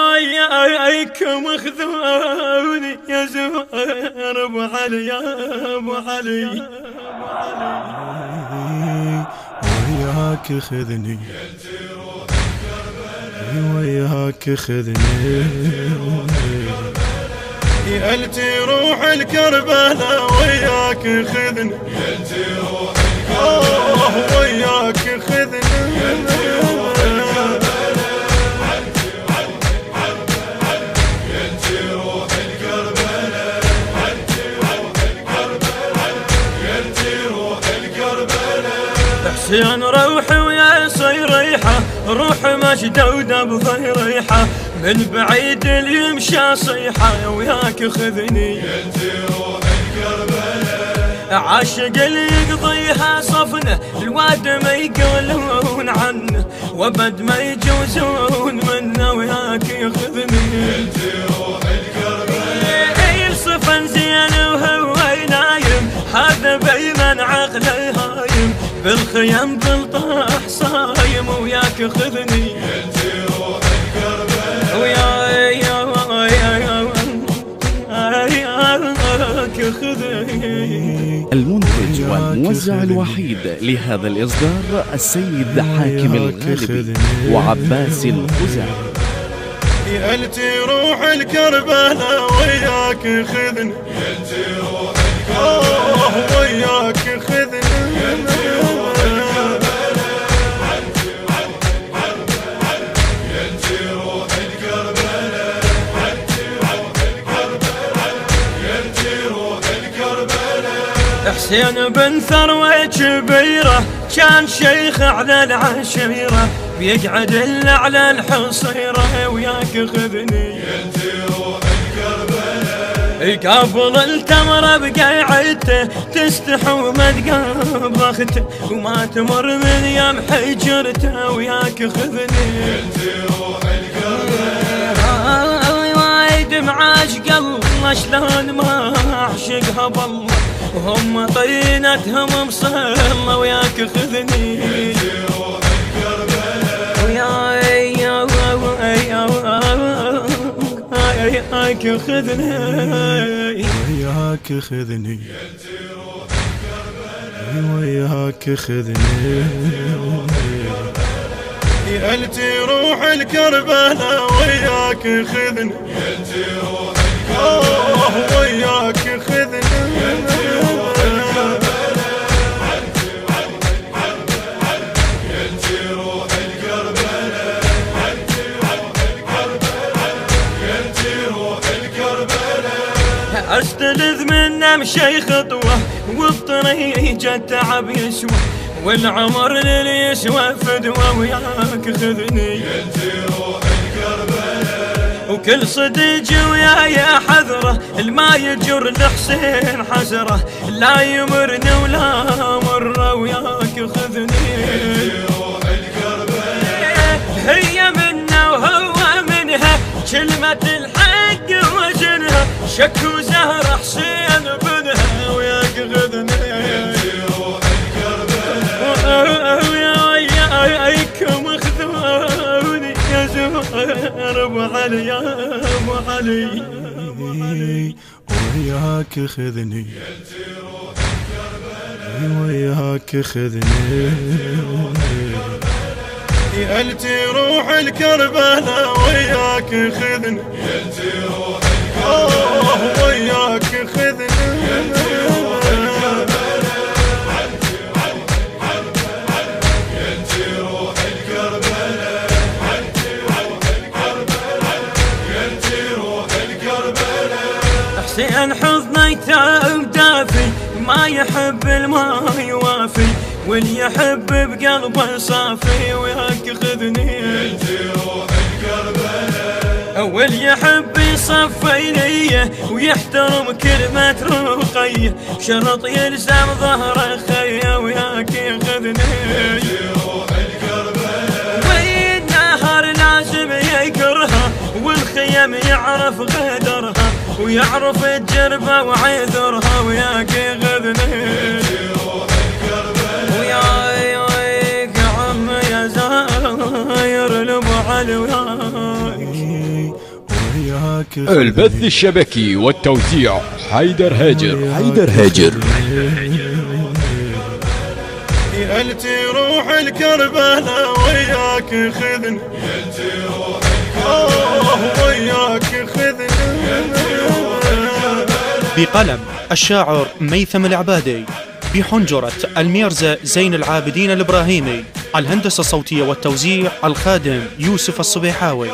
وياكم اخذوني يا زهر ابو علي يا ابو علي، وياك خذني وياك خذني يلتي روح الكربلاء وياك خذني، وياك خذني حسين روحي ويا صيريحة، روح مشدودة بضيريحة، من بعيد اللي يمشى صيحة وياك خذني، عاشق اللي يقضيها صفنه الواد ما يقولون عنه، وابد ما يجوزون منه وياك ياخذني، يصفن زين وهو نايم، هذا بيمن عقله هايم، بالخيم بالطاح صايم وياك خذني، المنتج والموزع الوحيد لهذا الإصدار السيد حاكم الغالبي وعباس الخزاعي. يلتي روح الكربلاء وياك خذني، وياك خذني حسين بن ثروة كبيرة، كان شيخ على العشيرة، بيقعد إلا على الحصيرة وياك خذني، يقابل التمر بقيعته، تستحي وما تقابل اخته، وما تمر من يم حجرته وياك خذني، وايد معاشق الله شلون ما اعشقها بالله، وهم طينتهم مصلة وياك خذني، وياك خذني وياك خذني وياك خذني يلتي روح الكربلاء وياك خذني، وياك خذني استلذ منه مشي خطوة، والطريق التعب يسوى، والعمر اللي يسوى فدوى وياك خذني، وكل صديق وياي حذره، الما يجر لحسين حسره، لا يمرني ولا مره وياك خذني، هي منا وهو منها، كلمة الحق وزنها، شك وزهر حسين بنها وياك خذني، وياكم اخذوني يا زهر ابو علي يا ابو علي، وياك خذني وياك خذني يلتي روح الكربلاء وياك خذني، وياك خذني حسين حضني تاب دافي، ما يحب الماء يوافي، واللي يحب بقلبه صافي وياك خذني، واللي يحب يصفي ليه ويحترم كلمة رقية، شرط يلزم ظهره خيه وياك خذني، والنهر لازم يقرها، والخيم يعرف غدرها، ويعرف الجربة وعذرها وياك خذني، وياك عم يا زهر تعال وياي. البث الشبكي والتوزيع حيدر هاجر. حيدر هاجر. يلتي روح الكربلاء وياك خذني، وياك خذني. بقلم الشاعر ميثم العبادي، بحنجرة الميرزا زين العابدين الإبراهيمي، الهندسة الصوتية والتوزيع الخادم يوسف الصبيحاوي.